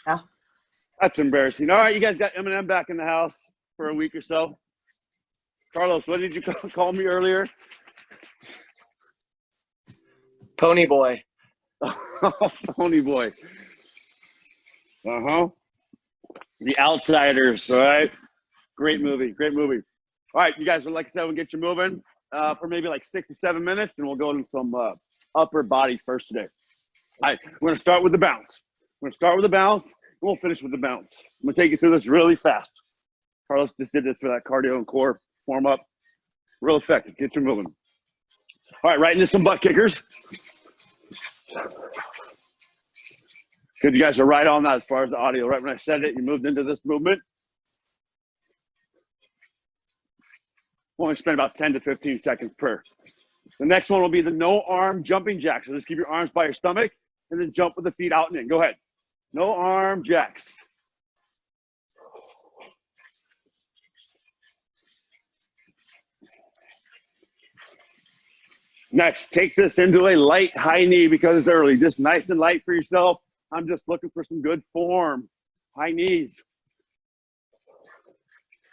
Yeah. That's embarrassing. All right, you guys got Eminem back in the house for a week or so. Carlos, what did you call me earlier? Pony boy. Pony boy. Uh-huh. The Outsiders, all right? Great movie, great movie. All right, you guys, like I said, we'll get you moving for maybe like 6 to 7 minutes, and we'll go into some upper body first today. All right, we're going to start with the bounce. We're going to start with the bounce, and we'll finish with the bounce. I'm going to take you through this really fast. Carlos just did this for that cardio and core warm-up. Real effective. Get you moving. All right, right into some butt kickers. Good, you guys are right on that as far as the audio. Right when I said it, you moved into this movement. We'll only spend about 10 to 15 seconds per. The next one will be the no arm jumping jacks. So just keep your arms by your stomach and then jump with the feet out and in. Go ahead. No arm jacks. Next, take this into a light high knee because it's early. Just nice and light for yourself. I'm just looking for some good form. High knees.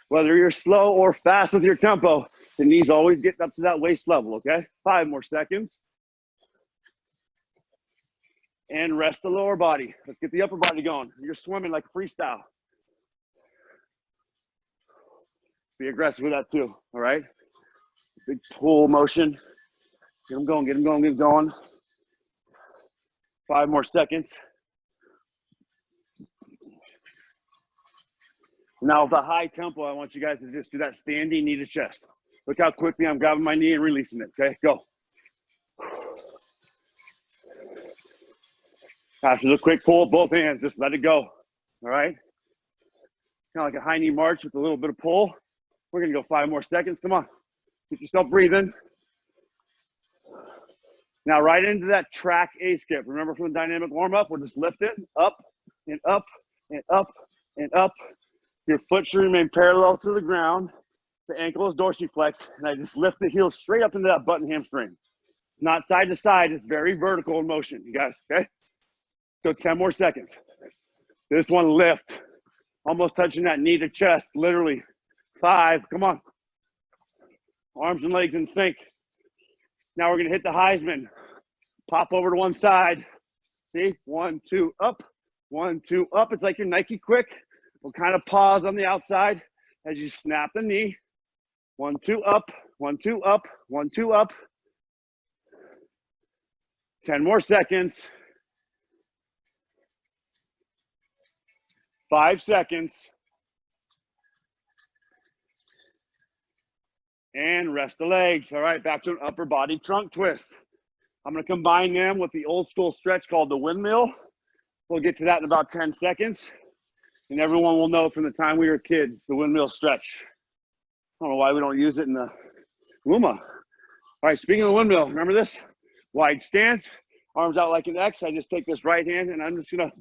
Whether you're slow or fast with your tempo, the knees always get up to that waist level, okay? 5 more seconds. And rest the lower body. Let's get the upper body going. You're swimming like a freestyle. Be aggressive with that too, all right? Big pull motion. Get them going, get them going, get them going. 5 more seconds. Now with a high tempo, I want you guys to just do that standing knee to chest. Look how quickly I'm grabbing my knee and releasing it, okay? Go. After the quick pull, both hands, just let it go, all right? Kind of like a high knee march with a little bit of pull. We're gonna go 5 more seconds, come on. Get yourself breathing. Now right into that track A skip. Remember from the dynamic warm-up, we're just lifting up and up and up and up. Your foot should remain parallel to the ground. The ankle is dorsiflex, and I just lift the heel straight up into that butt and hamstring. Not side to side, it's very vertical in motion, you guys, okay? Go 10 more seconds. This one lift, almost touching that knee to chest, literally. 5, come on. Arms and legs in sync. Now we're gonna hit the Heisman. Pop over to one side. See, 1, 2, up, 1, 2, up. It's like your Nike quick. We'll kind of pause on the outside as you snap the knee. 1, 2, up, 1, 2, up, 1, 2, up. 10 more seconds. 5 seconds. And rest the legs. All right, back to an upper body trunk twist. I'm gonna combine them with the old school stretch called the windmill. We'll get to that in about 10 seconds. And everyone will know from the time we were kids, the windmill stretch. I don't know why we don't use it in the Luma. All right, speaking of the windmill, remember this? Wide stance, arms out like an X. I just take this right hand and I'm just gonna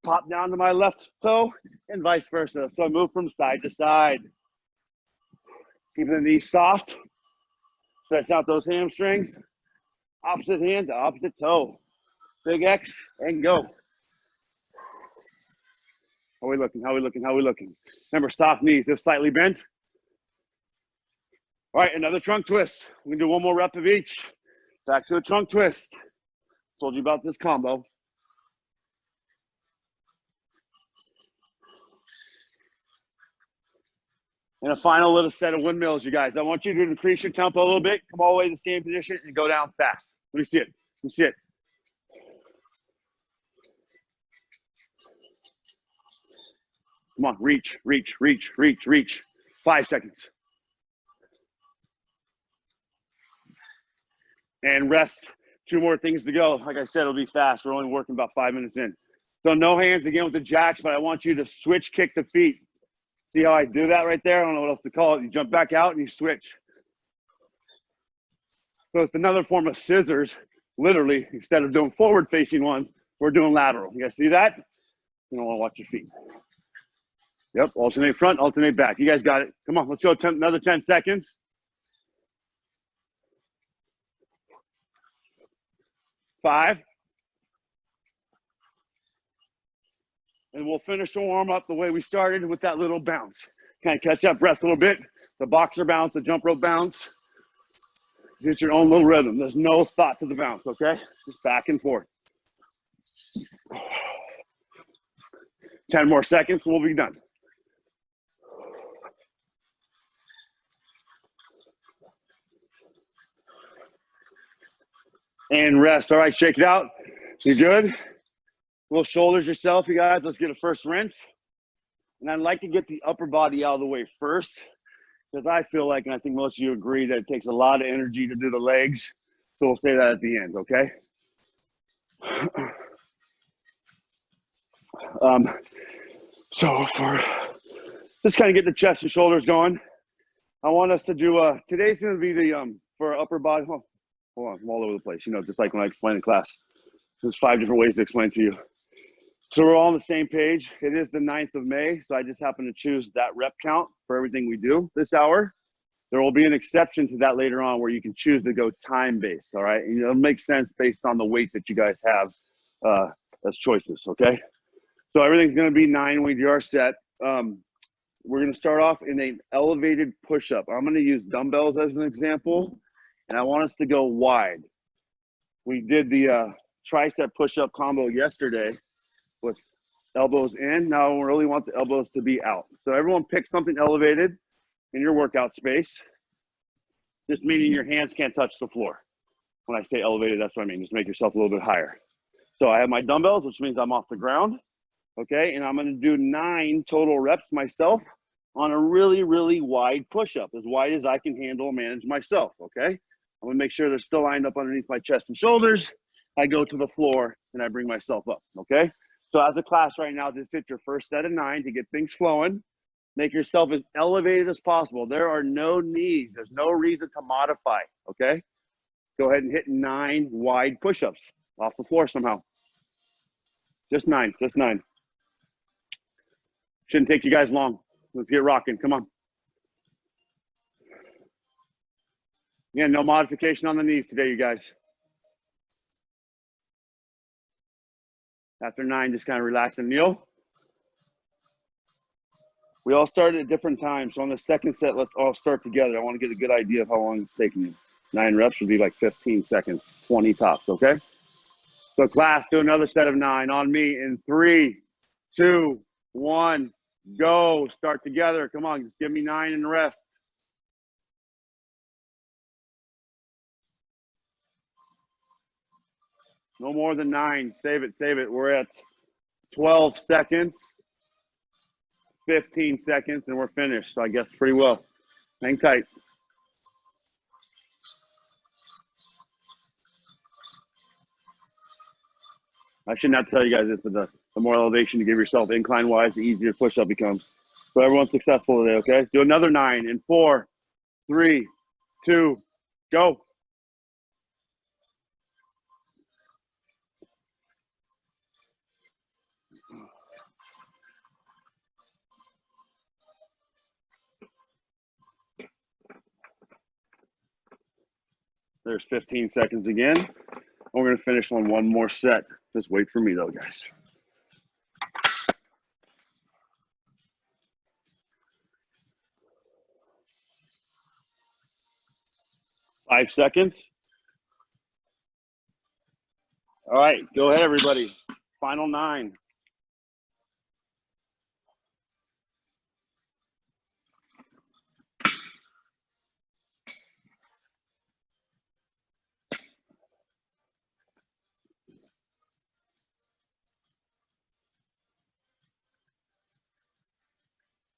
pop down to my left toe and vice versa. So I move from side to side. Keeping the knees soft. Stretch out those hamstrings. Opposite hand to opposite toe. Big X and go. How are we looking? How are we looking? How are we looking? Remember, soft knees, just slightly bent. All right, another trunk twist. We can do 1 more rep of each. Back to a trunk twist. Told you about this combo. And a final little set of windmills, you guys. I want you to increase your tempo a little bit. Come all the way to the same position and go down fast. Let me see it. Let me see it. Come on, reach, reach, reach, reach, reach. 5 seconds. And rest. 2 more things to go. Like I said, it'll be fast. We're only working about 5 minutes in. So no hands again with the jacks, but I want you to switch kick the feet. See how I do that right there? I don't know what else to call it. You jump back out and you switch. So it's another form of scissors. Literally, instead of doing forward-facing ones, we're doing lateral. You guys see that? You don't want to watch your feet. Yep, alternate front, alternate back. You guys got it. Come on, let's go another 10 seconds. 5, And we'll finish the warm up the way we started with that little bounce. Kind of catch that breath a little bit. The boxer bounce, the jump rope bounce. Get your own little rhythm. There's no thought to the bounce, okay? Just back and forth. 10 more seconds, we'll be done. And rest. All right, shake it out. You good? Little shoulders yourself, you guys. Let's get a first rinse. And I'd like to get the upper body out of the way first, because I feel like, and I think most of you agree, that it takes a lot of energy to do the legs. So we'll say that at the end, okay? So for just kind of get the chest and shoulders going, I want us to do, today's going to be the, for upper body, hold on, I'm all over the place, you know, just like when I explain in class. There's 5 different ways to explain to you. So we're all on the same page. It is the 9th of May, so I just happen to choose that rep count for everything we do this hour. There will be an exception to that later on where you can choose to go time-based, all right? And it'll make sense based on the weight that you guys have as choices, okay? So everything's gonna be 9 when we do our set. We're gonna start off in an elevated push-up. I'm gonna use dumbbells as an example, and I want us to go wide. We did the tricep push-up combo yesterday with elbows in. Now we really want the elbows to be out. So everyone pick something elevated in your workout space, just meaning your hands can't touch the floor. When I say elevated, that's what I mean. Just make yourself a little bit higher. So I have my dumbbells, which means I'm off the ground, okay? And I'm gonna do 9 total reps myself on a really, really wide push-up, as wide as I can handle and manage myself, okay? I'm gonna make sure they're still lined up underneath my chest and shoulders. I go to the floor and I bring myself up, okay? So as a class right now, just hit your first set of 9 to get things flowing. Make yourself as elevated as possible. There are no needs. There's no reason to modify, okay? Go ahead and hit 9 wide push-ups off the floor somehow. Just 9, just 9. Shouldn't take you guys long. Let's get rocking, come on. Again, no modification on the knees today, you guys. After 9, just kind of relax and kneel. We all started at different times. So on the second set, let's all start together. I want to get a good idea of how long it's taking you. 9 reps would be like 15 seconds, 20 tops, okay? So class, do another set of 9 on me in 3, 2, 1, go. Start together. Come on, just give me 9 and rest. No more than 9. Save it, save it. We're at 12 seconds, 15 seconds, and we're finished. So I guess pretty well. Hang tight. I should not tell you guys this, but the more elevation you give yourself incline-wise, the easier push-up becomes. So everyone's successful today, okay? Do another 9 in 4, 3, 2, go. There's 15 seconds again. And we're gonna finish on one more set. Just wait for me though, guys. Five seconds. All right, go ahead, everybody. Final 9.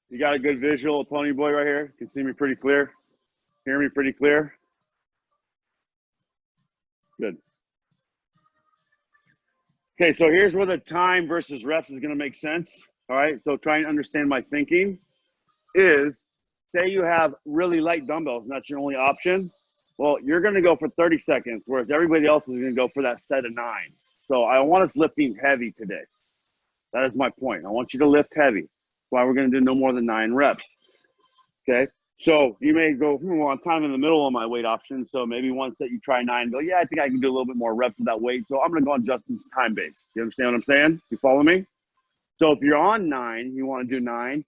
You got a good visual of Pony Boy right here? You can see me pretty clear? Hear me pretty clear? Good. Okay, so here's where the time versus reps is gonna make sense. All right, so try and understand my thinking is, say you have really light dumbbells and that's your only option. Well, you're gonna go for 30 seconds, whereas everybody else is gonna go for that set of 9. So I want us lifting heavy today. That is my point. I want you to lift heavy. That's why we're gonna do no more than 9 reps, okay? So you may go, well, I'm kind of in the middle of my weight option. So maybe one set you try 9 and go, yeah, I think I can do a little bit more reps with that weight. So I'm gonna go on Justin's time base. You understand what I'm saying? You follow me? So if you're on 9, you want to do 9,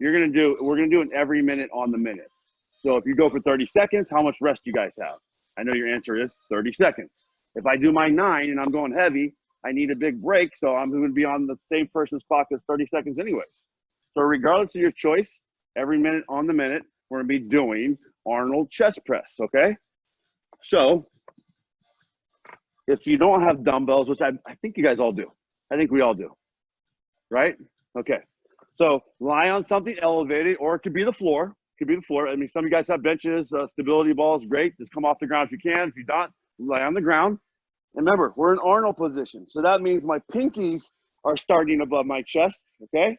we're going to do an every minute on the minute. So if you go for 30 seconds, how much rest do you guys have? I know your answer is 30 seconds. If I do my 9 and I'm going heavy, I need a big break, so I'm going to be on the same person's clock as 30 seconds anyways. So regardless of your choice, every minute on the minute, we're going to be doing Arnold chest press, okay? So if you don't have dumbbells, which I think you guys all do. I think we all do, right? Okay. So lie on something elevated, or it could be the floor. It could be the floor. I mean, some of you guys have benches, stability balls, great. Just come off the ground if you can. If you don't, lie on the ground. And remember, we're in Arnold position. So that means my pinkies are starting above my chest, okay?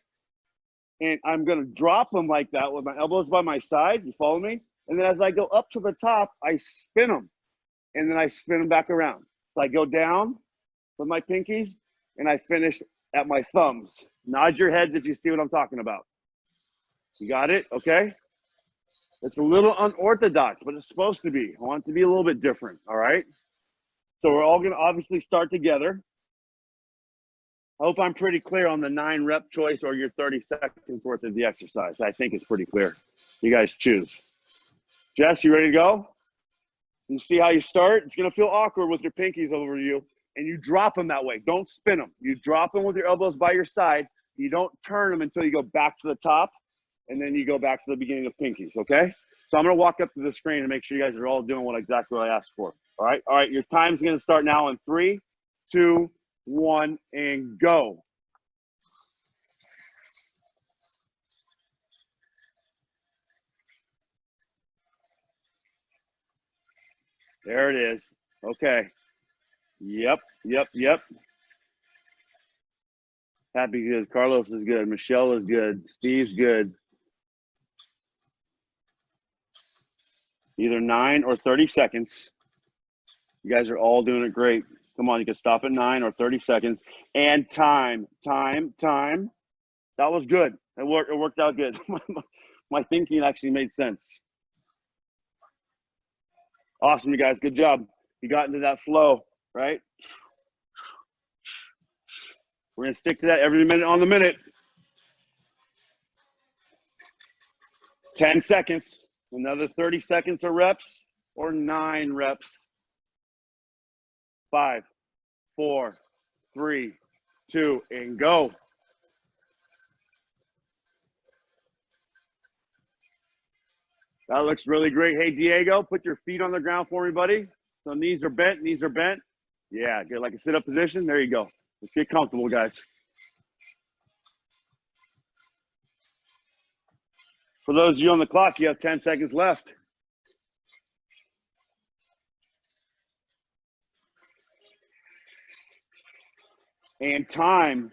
And I'm gonna drop them like that with my elbows by my side. You follow me? And then as I go up to the top, I spin them. And then I spin them back around. So I go down with my pinkies and I finish at my thumbs. Nod your heads if you see what I'm talking about. You got it? Okay? It's a little unorthodox, but it's supposed to be. I want it to be a little bit different, all right? So we're all going to obviously start together. I hope I'm pretty clear on the 9 rep choice or your 30 seconds worth of the exercise. I think it's pretty clear. You guys choose. Jess, you ready to go? You see how you start? It's going to feel awkward with your pinkies over you, and you drop them that way. Don't spin them. You drop them with your elbows by your side. You don't turn them until you go back to the top, and then you go back to the beginning of pinkies, okay? So I'm going to walk up to the screen and make sure you guys are all doing exactly what I asked for. All right, your time's going to start now in 3, 2, 1, and go. There it is. Okay. Yep. Happy good. Carlos is good. Michelle is good. Steve's good. Either 9 or 30 seconds. You guys are all doing it great. Come on, you can stop at 9 or 30 seconds. And time. That was good. It worked out good. My thinking actually made sense. Awesome, you guys. Good job. You got into that flow, right? We're going to stick to that every minute on the minute. 10 seconds. Another 30 seconds of reps or 9 reps. 5, 4, 3, 2, and go. That looks really great. Hey, Diego, put your feet on the ground for me, buddy. So knees are bent. Yeah, get like a sit-up position. There you go. Let's get comfortable, guys. For those of you on the clock, you have 10 seconds left. And time.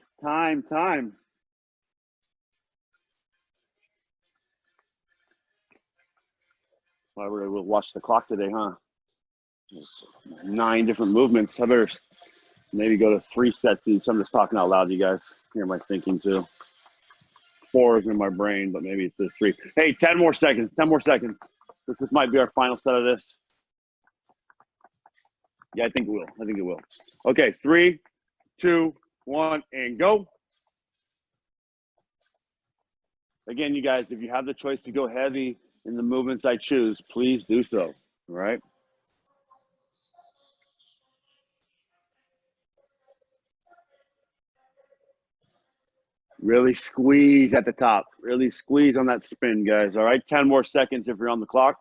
Why would I watch the clock today, huh? 9 different movements. I better maybe go to 3 sets each. I'm just talking out loud, you guys. Hear my thinking too. 4 is in my brain, but maybe it's just 3. Hey, 10 more seconds. 10 more seconds. This might be our final set of this. Yeah, I think it will. Okay, 3, 2, 1, and go. Again, you guys, if you have the choice to go heavy in the movements I choose, please do so, all right? Really squeeze at the top. Really squeeze on that spin, guys, all right? 10 more seconds if you're on the clock.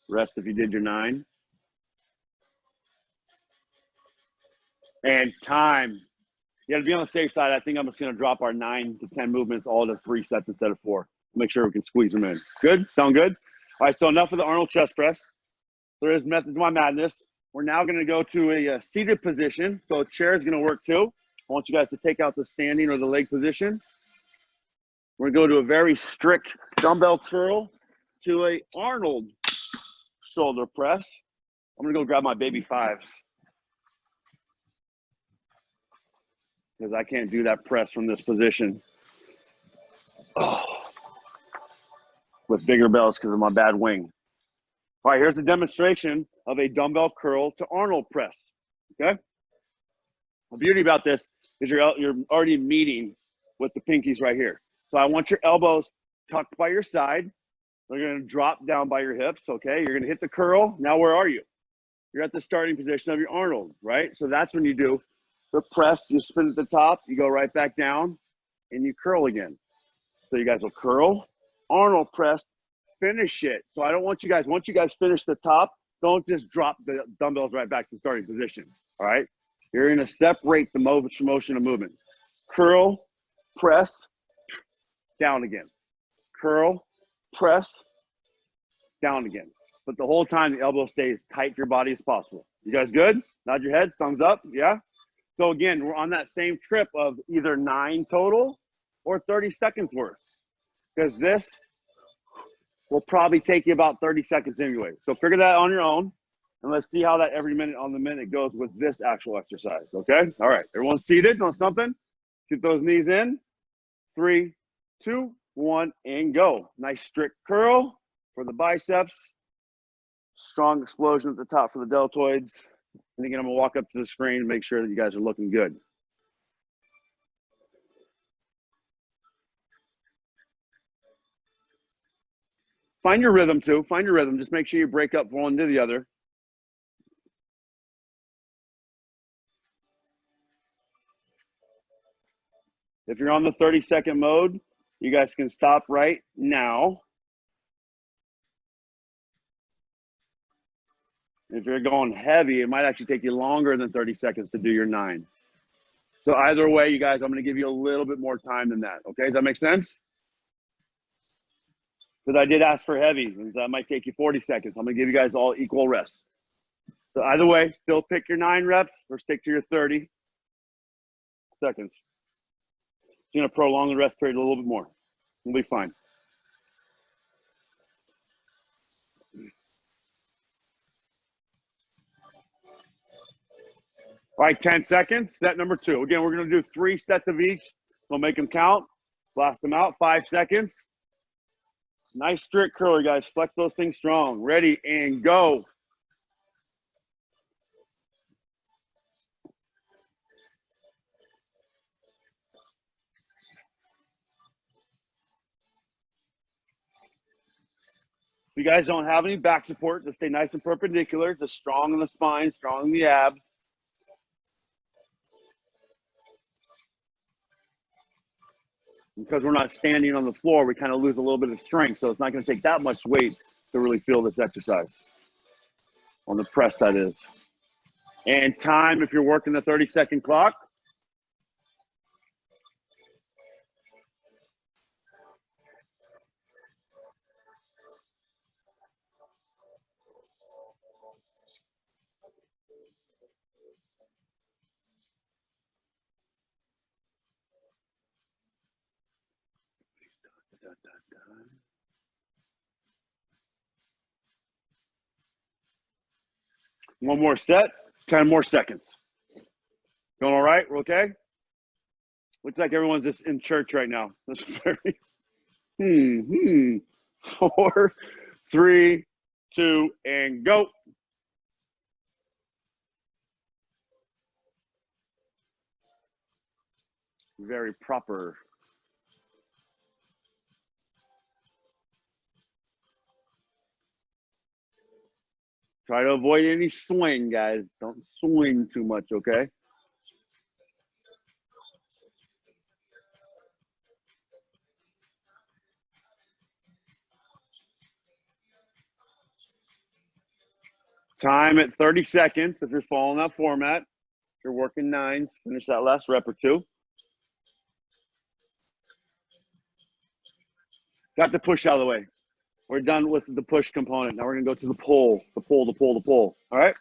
Rest if you did your 9. And time. You got to be on the safe side. I think I'm just going to drop our 9 to 10 movements all to 3 sets instead of 4. Make sure we can squeeze them in. Good? Sound good? All right, so enough of the Arnold chest press. There is method to my madness. We're now going to go to a seated position. So a chair is going to work too. I want you guys to take out the standing or the leg position. We're going to go to a very strict dumbbell curl to a Arnold shoulder press. I'm going to go grab my baby 5s because I can't do that press from this position. Oh. With bigger bells because of my bad wing. All right, here's a demonstration of a dumbbell curl to Arnold press, okay? The beauty about this, is you're already meeting with the pinkies right here. So I want your elbows tucked by your side. They're going to drop down by your hips, okay? You're going to hit the curl. Now where are you? You're at the starting position of your Arnold, right? So that's when you do the press. You spin at the top. You go right back down, and you curl again. So you guys will curl, Arnold press, finish it. So I don't want you guys, once you guys finish the top, don't just drop the dumbbells right back to starting position, all right? You're going to separate the motion of movement. Curl, press, down again. Curl, press, down again. But the whole time, the elbow stays tight to your body as possible. You guys good? Nod your head, thumbs up, yeah? So again, we're on that same trip of either 9 total or 30 seconds worth. Because this will probably take you about 30 seconds anyway. So figure that on your own. And let's see how that every minute on the minute goes with this actual exercise, okay? All right, everyone seated on something. Keep those knees in. 3, 2, 1, and go. Nice strict curl for the biceps. Strong explosion at the top for the deltoids. And again, I'm gonna walk up to the screen and make sure that you guys are looking good. Find your rhythm too, find your rhythm. Just make sure you break up from one to the other. If you're on the 30-second mode, you guys can stop right now. If you're going heavy, it might actually take you longer than 30 seconds to do your 9. So either way, you guys, I'm going to give you a little bit more time than that. Okay, does that make sense? Because I did ask for heavy, and that might take you 40 seconds. I'm going to give you guys all equal rest. So either way, still pick your 9 reps or stick to your 30 seconds. You're going to prolong the rest period a little bit more. We'll be fine. All right, 10 seconds, set number 2. Again, we're going to do 3 sets of each. We'll make them count, blast them out, 5 seconds. Nice strict curl, you guys. Flex those things strong. Ready, and go. If you guys don't have any back support, just stay nice and perpendicular. Just strong in the spine, strong in the abs. Because we're not standing on the floor, we kind of lose a little bit of strength. So it's not going to take that much weight to really feel this exercise. On the press, that is. And time, if you're working the 30-second clock. One more set, 10 more seconds. Going all right? We're okay? Looks like everyone's just in church right now. That's very, 4, 3, 2, and go. Very proper. Try to avoid any swing, guys. Don't swing too much, okay? Time at 30 seconds if you're following that format. If you're working 9s, finish that last rep or 2. Got the push out of the way. We're done with the push component. Now we're going to go to the pull, the pull, the pull, the pull. All right?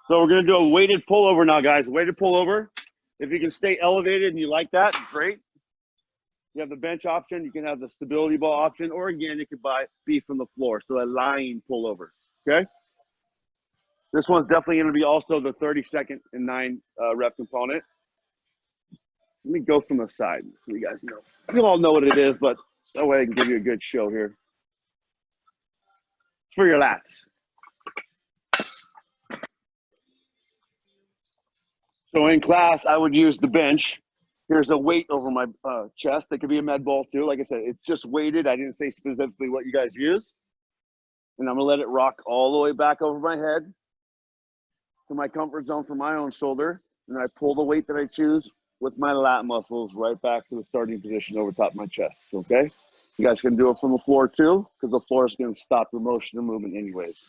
So we're going to do a weighted pullover now, guys. Weighted pullover. If you can stay elevated and you like that, great. You have the bench option. You can have the stability ball option. Or, again, you could be from the floor. So a lying pullover. Okay? This one's definitely going to be also the 30-second and 9 rep component. Let me go from the side so you guys know. You all know what it is, but that way I can give you a good show here. It's for your lats. So in class, I would use the bench. Here's a weight over my chest. It could be a med ball too. Like I said, it's just weighted. I didn't say specifically what you guys use. And I'm gonna let it rock all the way back over my head to my comfort zone for my own shoulder. And I pull the weight that I choose with my lat muscles right back to the starting position over top of my chest, okay? You guys can do it from the floor too, because the floor is gonna stop your motion and movement anyways.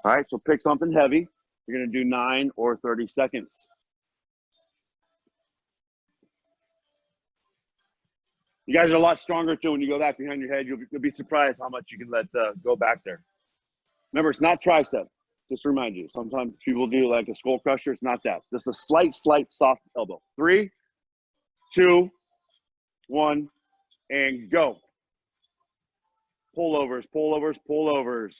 All right, so pick something heavy. You're gonna do 9 or 30 seconds. You guys are a lot stronger too when you go back behind your head. You'll be surprised how much you can let go back there. Remember, it's not tricep. Just to remind you, sometimes people do like a skull crusher. It's not that. Just a slight soft elbow. 3, 2, 1, and go. Pullovers, pullovers, pullovers.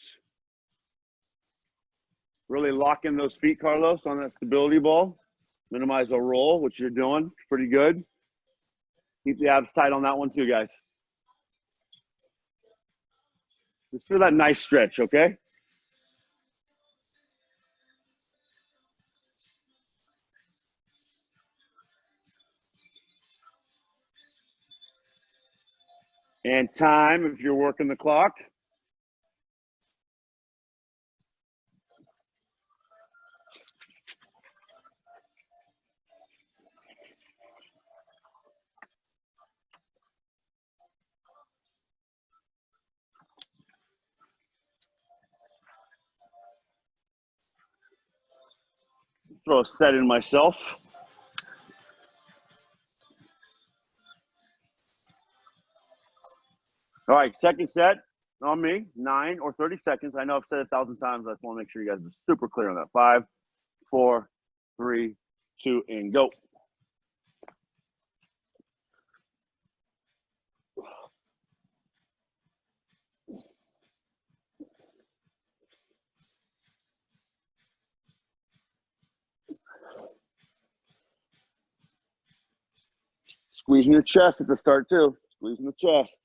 Really lock in those feet, Carlos, on that stability ball. Minimize a roll, which you're doing. Pretty good. Keep the abs tight on that one too, guys. Just feel that nice stretch, okay? And time, if you're working the clock. Throw a set in myself. All right, second set on me, 9 or 30 seconds. I know I've said it 1,000 times. I just want to make sure you guys are super clear on that. 5, 4, 3, 2, and go. Squeezing your chest at the start too. Squeezing the chest.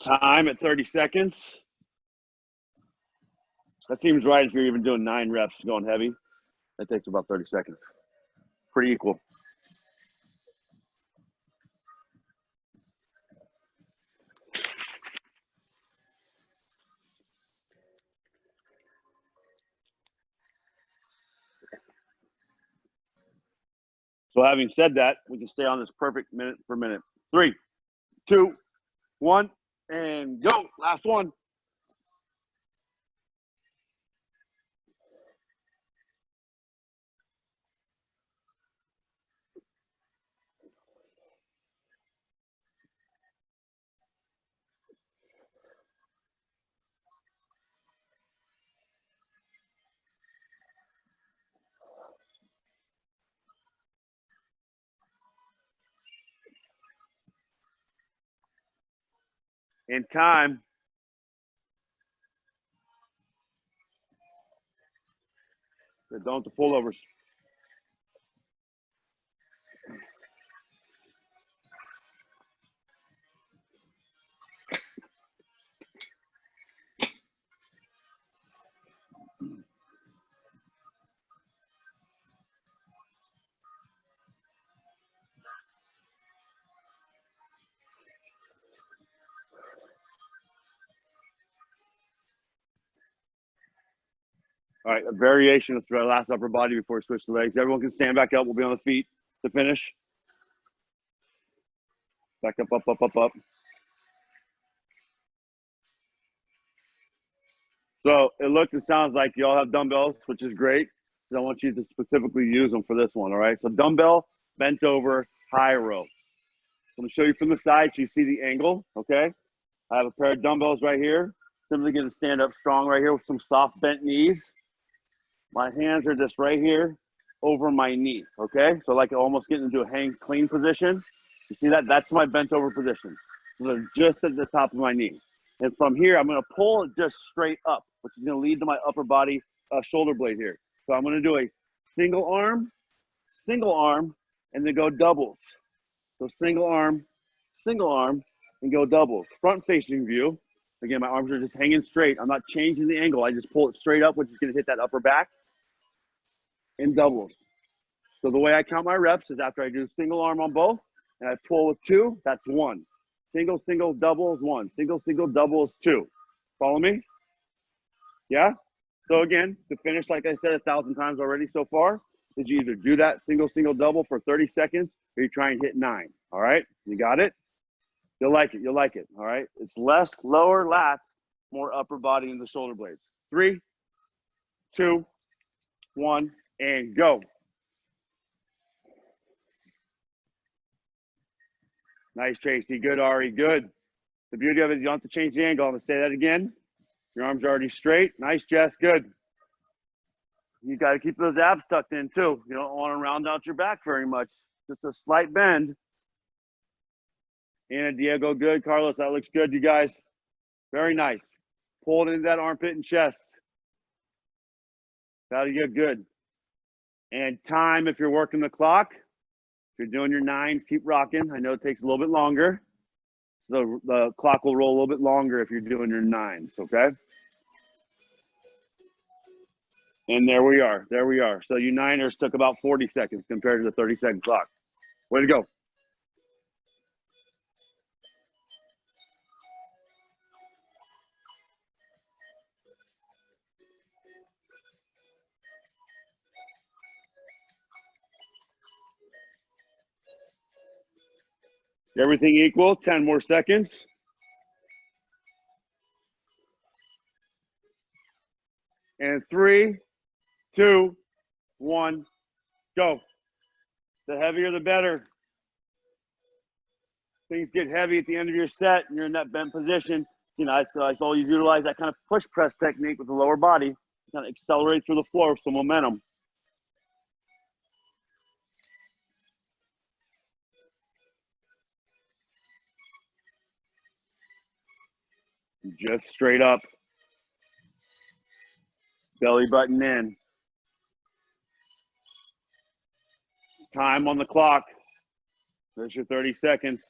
Time at 30 seconds. That seems right if you're even doing 9 reps going heavy. That takes about 30 seconds. Pretty equal. So having said that, we can stay on this perfect minute per minute. 3, 2, 1, and go. Last one. In time. Don't the pullovers. All right, a variation of the last upper body before we switch the legs. Everyone can stand back up. We'll be on the feet to finish. Back up, up, up, up, up. So it looks and sounds like you all have dumbbells, which is great. I want you to specifically use them for this one, all right? So dumbbell, bent over, high row. I'm gonna show you from the side so you see the angle, okay? I have a pair of dumbbells right here. Simply gonna stand up strong right here with some soft bent knees. My hands are just right here over my knee, okay? So like almost getting into a hang clean position. You see that? That's my bent over position. So they're just at the top of my knee. And from here, I'm gonna pull it just straight up, which is gonna lead to my upper body shoulder blade here. So I'm gonna do a single arm, and then go doubles. So single arm, and go doubles. Front facing view. Again, my arms are just hanging straight. I'm not changing the angle. I just pull it straight up, which is going to hit that upper back, and doubles. So the way I count my reps is after I do single arm on both and I pull with 2, that's 1. Single, single, double is 1. Single, single, double is 2. Follow me? Yeah? So again, to finish, like I said 1,000 times already so far, is you either do that single, single, double for 30 seconds or you try and hit 9. All right? You got it? You'll like it. You'll like it. All right? It's less lower lats, more upper body in the shoulder blades. 3, 2, 1, and go. Nice, Tracy. Good, Ari. Good. The beauty of it is you don't have to change the angle. I'm going to say that again. Your arms are already straight. Nice, Jess. Good. You got to keep those abs tucked in, too. You don't want to round out your back very much. Just a slight bend. Anna, Diego, good. Carlos, that looks good, you guys. Very nice. Pull it into that armpit and chest. That'll get good. And time, if you're working the clock. If you're doing your 9s, keep rocking. I know it takes a little bit longer. So the clock will roll a little bit longer if you're doing your 9s, okay? And there we are. There we are. So you 9ers took about 40 seconds compared to the 30-second clock. Way to go. Everything equal, 10 more seconds. And 3, 2, 1, go. The heavier, the better. Things get heavy at the end of your set and you're in that bent position. You know, I always utilize that kind of push press technique with the lower body. Kind of accelerate through the floor with some momentum. Just straight up. Belly button in. Time on the clock. There's your 30 seconds.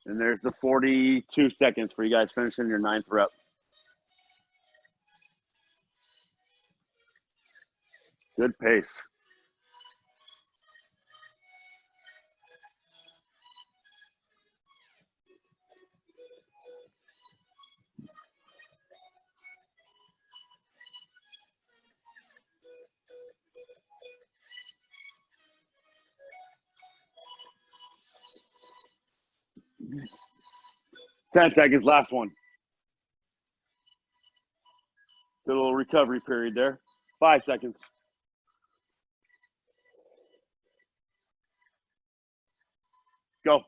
And there's the 42 seconds for you guys finishing your 9th rep. Good pace. Ten seconds, last one. Good little recovery period there. 5 seconds. Go.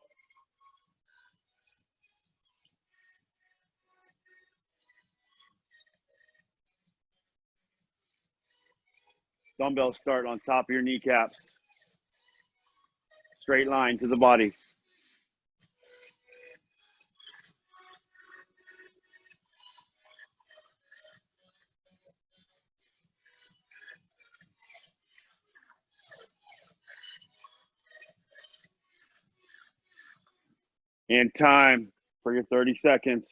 Dumbbells start on top of your kneecaps. Straight line to the body. And time for your 30 seconds.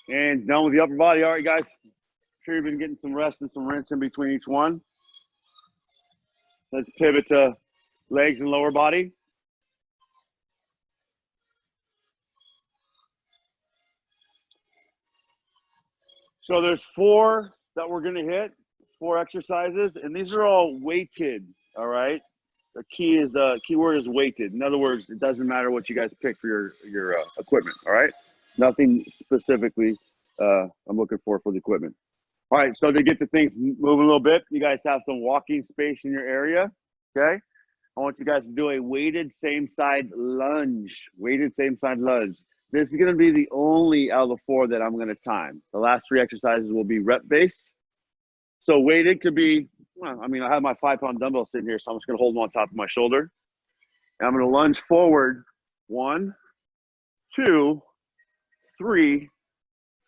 And done with the upper body. All right, guys. I'm sure you've been getting some rest and some rinse in between each one. Let's pivot to legs and lower body. So there's 4 that we're going to hit, 4 exercises, and these are all weighted, all right? The key word is weighted. In other words, it doesn't matter what you guys pick for your equipment, all right? Nothing specifically I'm looking for the equipment. All right, so to get the things moving a little bit, you guys have some walking space in your area, okay? I want you guys to do a weighted same side lunge. Weighted same side lunge. This is going to be the only out of the 4 that I'm going to time. The last 3 exercises will be rep based. So weighted could be Well, I mean, I have my 5-pound dumbbell sitting here, so I'm just going to hold them on top of my shoulder. And I'm going to lunge forward. 1, 2, 3,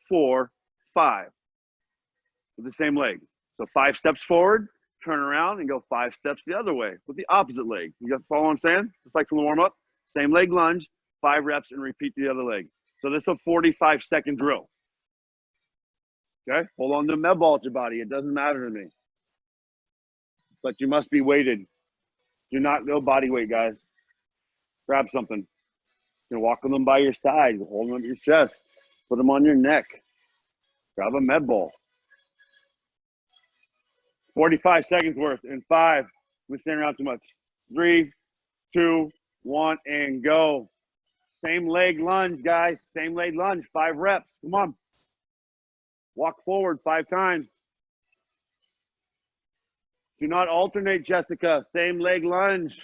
4, 5. With the same leg. So 5 steps forward, turn around, and go 5 steps the other way with the opposite leg. You guys follow what I'm saying? Just like from the warm-up. Same leg lunge, 5 reps, and repeat the other leg. So this is a 45-second drill. Okay? Hold on to the med ball at your body. It doesn't matter to me. But you must be weighted. Do not go body weight, guys. Grab something. You can walk with them by your side. Hold them up your chest. Put them on your neck. Grab a med ball. 45 seconds worth in 5. We stand around too much. 3, 2, 1, and go. Same leg lunge, guys. Same leg lunge. 5 reps. Come on. Walk forward 5 times. Do not alternate, Jessica. Same leg lunge.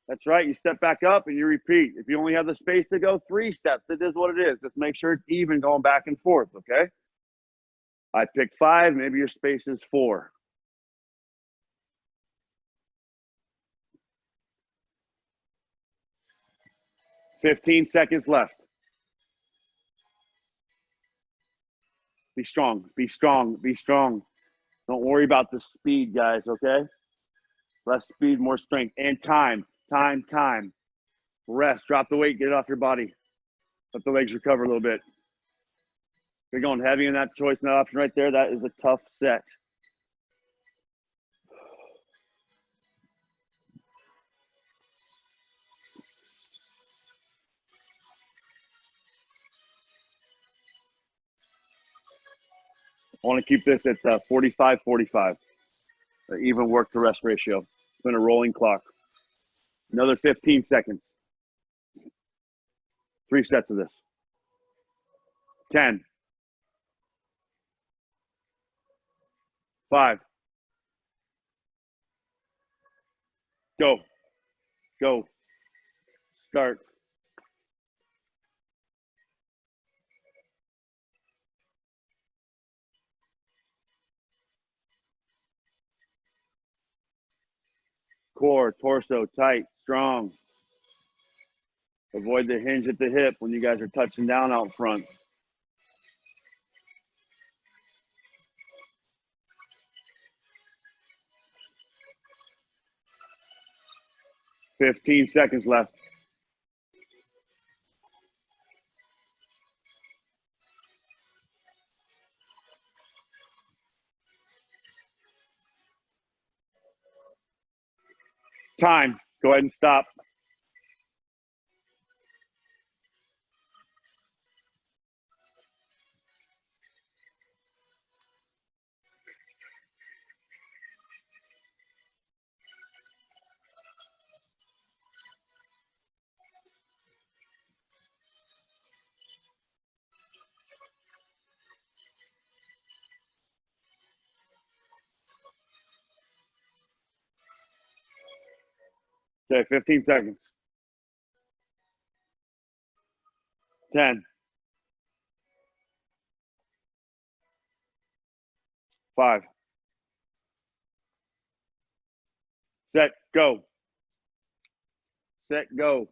That's right. You step back up and you repeat. If you only have the space to go 3 steps, it is what it is. Just make sure it's even going back and forth, okay? I picked 5. Maybe your space is 4. $15 seconds left. Be strong. Be strong. Be strong. Don't worry about the speed, guys, okay? Less speed, more strength. And time. Time, time. Rest. Drop the weight. Get it off your body. Let the legs recover a little bit. If you're going heavy in that choice and that option right there, that is a tough set. I want to keep this at 45-45. Even work to rest ratio. It's been a rolling clock. Another 15 seconds. 3 sets of this. 10. 5. Go. Go. Start. Core, torso, tight, strong. Avoid the hinge at the hip when you guys are touching down out front. $15 seconds left. Time. Go ahead and stop. Okay, 15 seconds. 10. 5. Set, go. Set, go.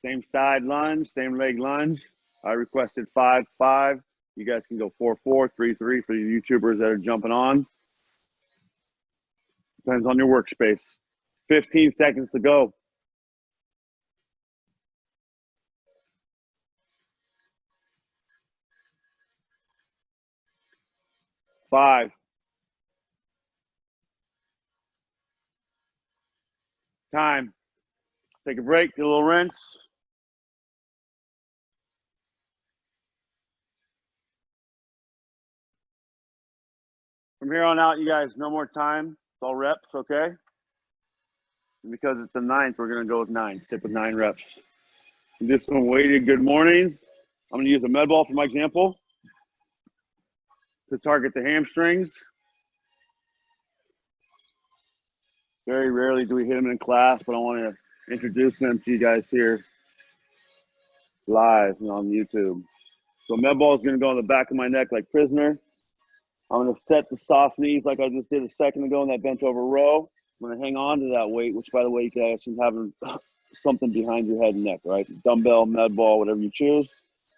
Same side lunge, same leg lunge. I requested 5-5. You guys can go 4-4, 3-3 for the YouTubers that are jumping on. Depends on your workspace. 15 seconds to go. 5. Time. Take a break, get a little rinse. From here on out, you guys, no more time. It's all reps, okay? And because it's the 9th, we're going to go with 9. Stick with 9 reps. And do some weighted good mornings. I'm going to use a med ball for my example. to target the hamstrings. Very rarely do we hit them in class, but I want to introduce them to you guys here live and on YouTube. So med ball is going to go on the back of my neck like prisoner. I'm going to set the soft knees like I just did a second ago in that bent over row. I'm going to hang on to that weight, which, by the way, you guys can have something behind your head and neck, right? Dumbbell, med ball, whatever you choose.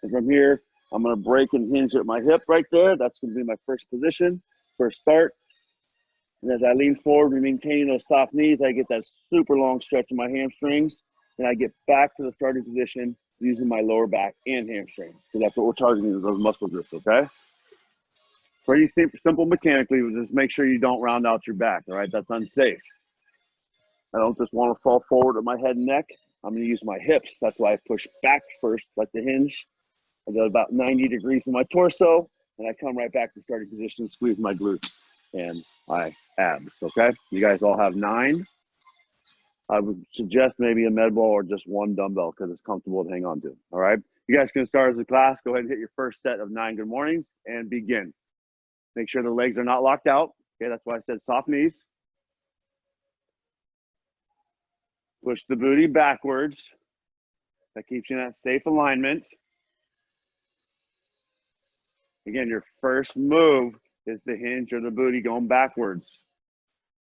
And from here, I'm going to break and hinge at my hip right there. That's going to be my first position, first start. And as I lean forward and maintaining those soft knees, I get that super long stretch in my hamstrings. And I get back to the starting position using my lower back and hamstrings. So that's what we're targeting, those muscle groups, okay? Pretty simple mechanically, just make sure you don't round out your back, all right? That's unsafe. I don't just want to fall forward with my head and neck. I'm going to use my hips. That's why I push back first, like the hinge. I go about 90 degrees in my torso, and I come right back to starting position, squeeze my glutes and my abs, okay? You guys all have 9. I would suggest maybe a med ball or just one dumbbell because it's comfortable to hang on to, all right? You guys can start as a class. Go ahead and hit your first set of 9 good mornings and begin. Make sure the legs are not locked out. Okay, that's why I said soft knees. Push the booty backwards. That keeps you in that safe alignment. Again, your first move is the hinge or the booty going backwards.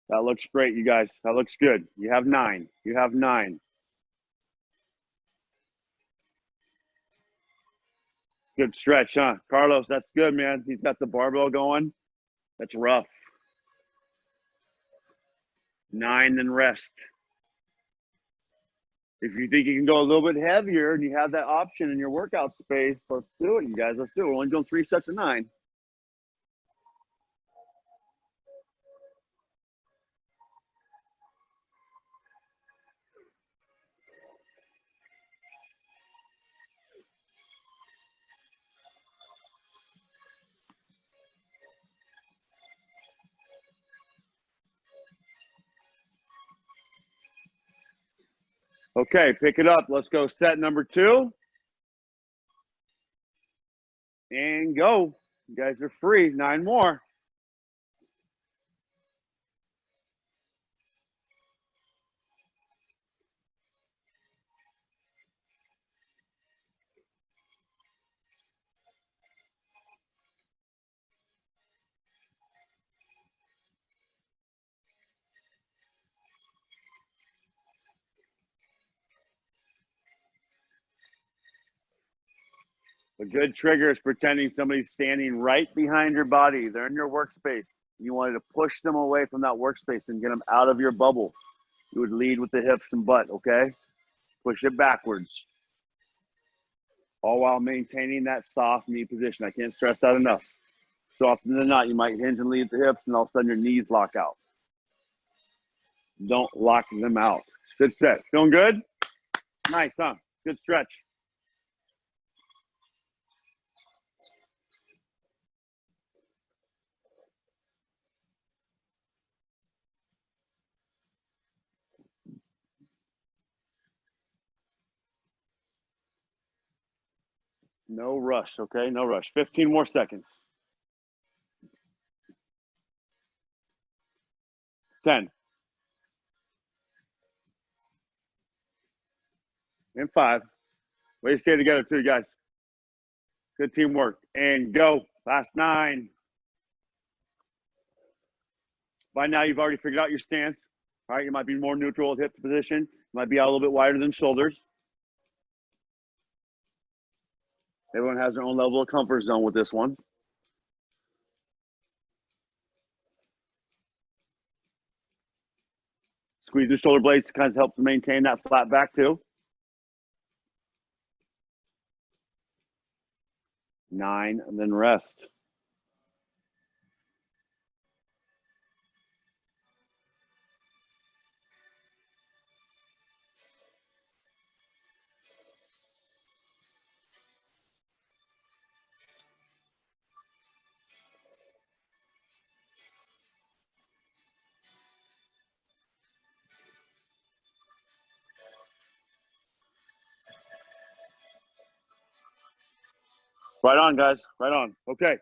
That looks great, you guys. That looks good. You have 9. You have 9. Good stretch, huh? Carlos, that's good, man. He's got the barbell going. That's rough. 9, then rest. If you think you can go a little bit heavier and you have that option in your workout space, let's do it, you guys. Let's do it. We're only doing 3 sets of 9. Okay, pick it up. Let's go set number 2. And go. You guys are free. 9 more. A good trigger is pretending somebody's standing right behind your body. They're in your workspace. You wanted to push them away from that workspace and get them out of your bubble. You would lead with the hips and butt, okay? Push it backwards. All while maintaining that soft knee position. I can't stress that enough. So often than not, you might hinge and lead at the hips, and all of a sudden your knees lock out. Don't lock them out. Good set. Feeling good? Nice, huh? Good stretch. No rush, okay? No rush. 15 more seconds. 10. And 5. Way to stay together too, guys. Good teamwork. And go. Last 9. By now, you've already figured out your stance. All right, you might be more neutral at hip position. You might be out a little bit wider than shoulders. Everyone has their own level of comfort zone with this one. Squeeze the shoulder blades to kind of help to maintain that flat back too. 9, and then rest. Right on, guys. Right on. Okay.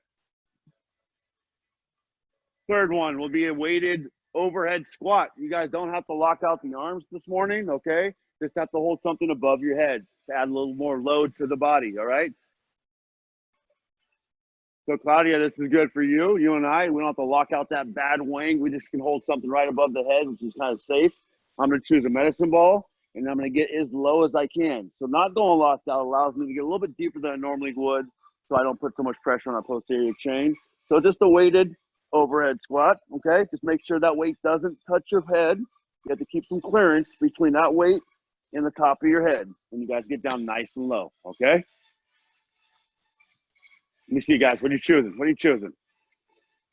Third one will be a weighted overhead squat. You guys don't have to lock out the arms this morning, okay? Just have to hold something above your head to add a little more load to the body, all right? So, Claudia, this is good for you. You and I, we don't have to lock out that bad wing. We just can hold something right above the head, which is kind of safe. I'm going to choose a medicine ball, and I'm going to get as low as I can. So not going locked out allows me to get a little bit deeper than I normally would, so I don't put so much pressure on that posterior chain. So just a weighted overhead squat, okay? Just make sure that weight doesn't touch your head. You have to keep some clearance between that weight and the top of your head. And you guys get down nice and low, okay? Let me see, guys. What are you choosing? What are you choosing?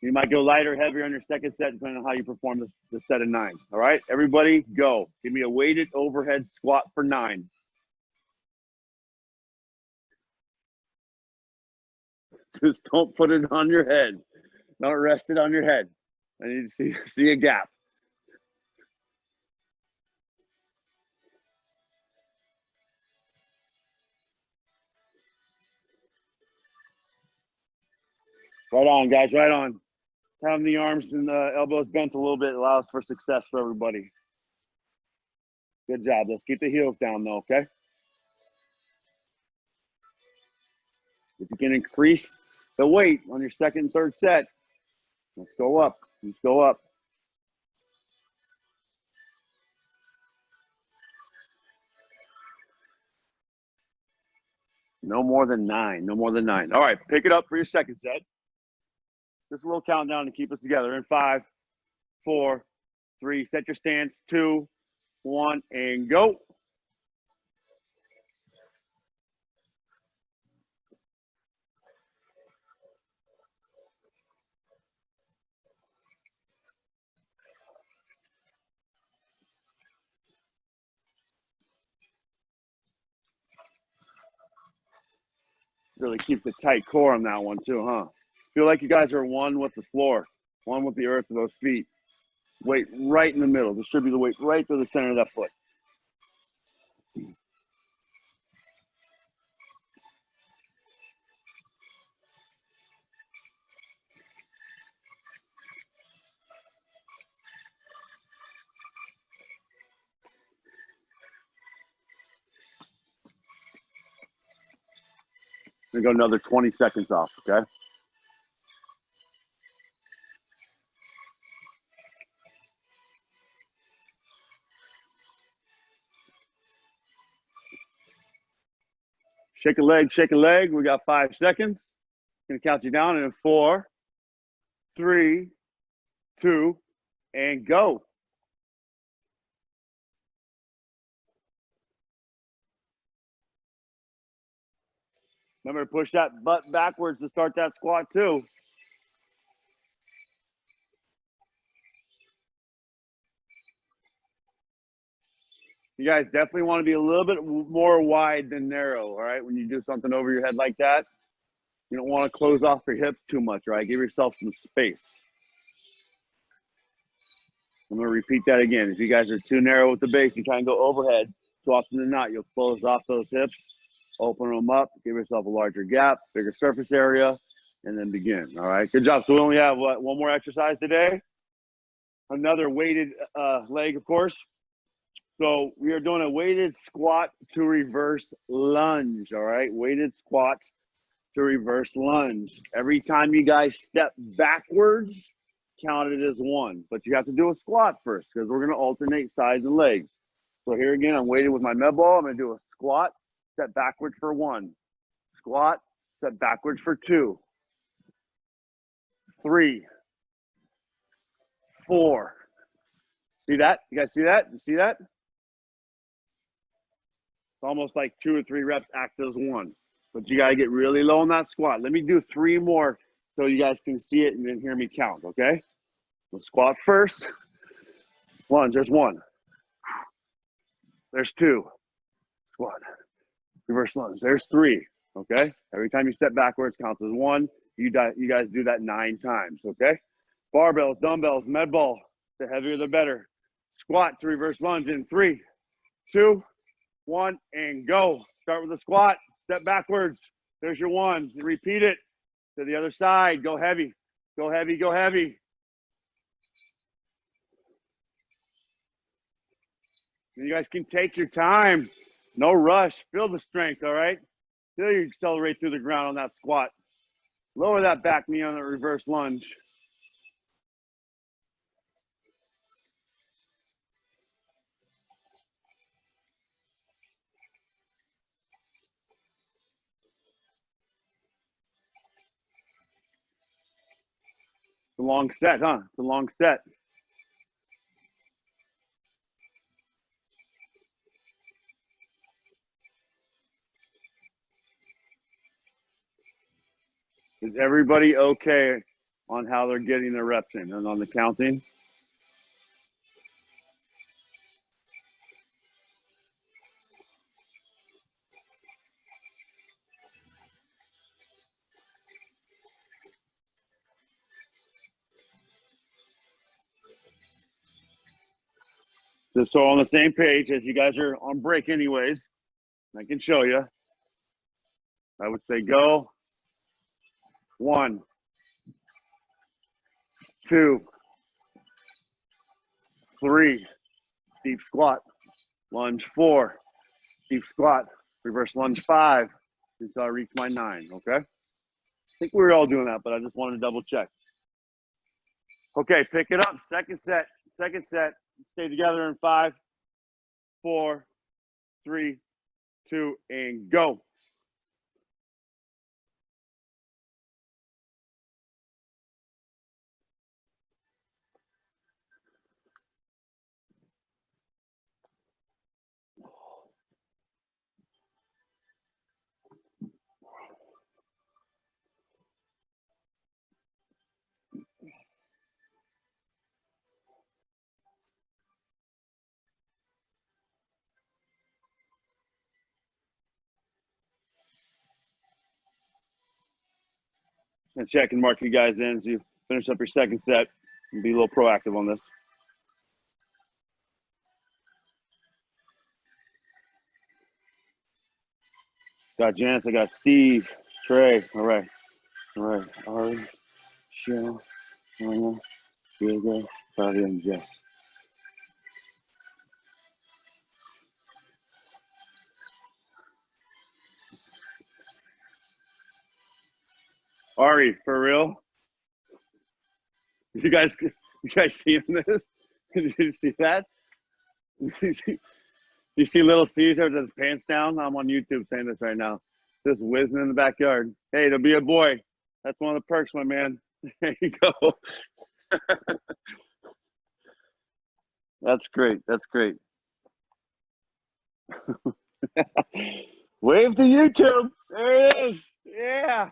You might go lighter, heavier on your second set, depending on how you perform the set of 9. All right, everybody, go. Give me a weighted overhead squat for 9. Just don't put it on your head. Don't rest it on your head. I need to see a gap. Right on, guys. Right on. Having the arms and the elbows bent a little bit allows for success for everybody. Good job. Let's keep the heels down, though, okay? If you can increase the weight on your second and third set, let's go up. Let's go up. No more than 9. No more than 9. All right, pick it up for your second set. Just a little countdown to keep us together. In 5, 4, 3. Set your stance. 2, 1, and go. Really keep the tight core on that one too, huh? Feel like you guys are one with the floor, one with the earth of those feet. Weight right in the middle. Distribute the weight right to the center of that foot. And go another 20 seconds off, okay? Shake a leg, shake a leg. We got 5 seconds. Gonna count you down in 4, 3, 2, and go. Remember to push that butt backwards to start that squat too. You guys definitely want to be a little bit more wide than narrow, all right? When you do something over your head like that, you don't want to close off your hips too much, right? Give yourself some space. I'm going to repeat that again. If you guys are too narrow with the base, you try and go overhead, too often than not, you'll close off those hips, open them up, give yourself a larger gap, bigger surface area, and then begin, all right? Good job. So we only have, what, one more exercise today? Another weighted leg, of course. So we are doing a weighted squat to reverse lunge, all right? Weighted squat to reverse lunge. Every time you guys step backwards, count it as 1. But you have to do a squat first because we're going to alternate sides and legs. So here again, I'm weighted with my med ball. I'm going to do a squat, step backwards for 1. Squat, step backwards for 2. 3, 4. See that? You guys see that? You see that? It's almost like 2 or 3 reps act as 1. But you got to get really low on that squat. Let me do 3 more so you guys can see it and then hear me count, okay? We'll squat first. Lunge, there's 1. There's 2. Squat. Reverse lunge. There's 3, okay? Every time you step backwards counts as 1. You guys do that 9 times, okay? Barbells, dumbbells, med ball. The heavier, the better. Squat to reverse lunge in 3, 2, 1, and go. Start with a squat, step backwards. There's your 1. Repeat it to the other side. Go heavy, go heavy, go heavy. You guys can take your time. No rush. Feel the strength, all right? Feel you accelerate through the ground on that squat. Lower that back knee on the reverse lunge. It's a long set, huh? It's a long set. Is everybody okay on how they're getting their reps in and on the counting? So on the same page, as you guys are on break anyways, I can show you. I would say go. 1, 2, 3, deep squat, lunge 4, deep squat, reverse lunge 5, until I reach my 9, okay? I think we were all doing that, but I just wanted to double check. Okay, pick it up, second set, stay together in 5, 4, 3, 2, and go. And check and mark you guys in as you finish up your second set and be a little proactive on this. Got Janice, I got Steve, Trey. All right. Ari, Cheryl, Anna, Diego, Claudia, and Jess. Ari, for real? You guys seeing this? Did you see that? You see little Caesar with his pants down? I'm on YouTube saying this right now. Just whizzing in the backyard. Hey, to be a boy, that's one of the perks, my man. There you go. That's great. That's great. Wave to YouTube. There it is. Yeah.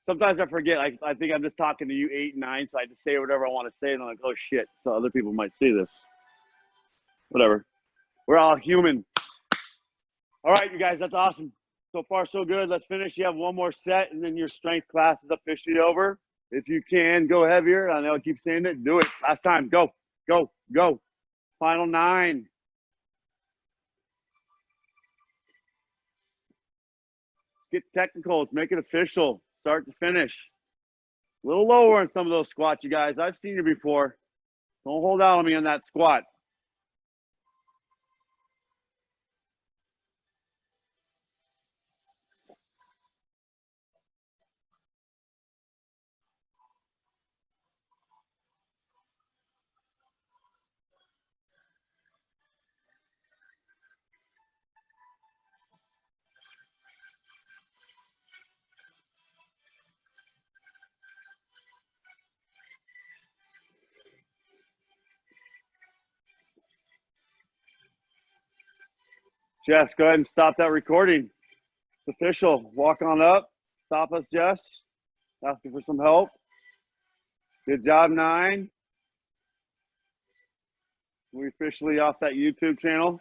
Sometimes I forget. I think I'm just talking to you 8 and 9, so I just say whatever I want to say, and I'm like, oh shit. So other people might see this. Whatever. We're all human. All right, you guys, that's awesome. So far, so good. Let's finish. You have one more set, and then your strength class is officially over. If you can, go heavier. I know I keep saying it. Do it. Last time. Go. Go. Go. Final 9. Get technical. Let's make it official. Start to finish. A little lower on some of those squats, you guys. I've seen you before. Don't hold out on me on that squat. Jess, go ahead and stop that recording. It's official. Walk on up. Stop us, Jess. Asking for some help. Good job, 9. We officially off that YouTube channel.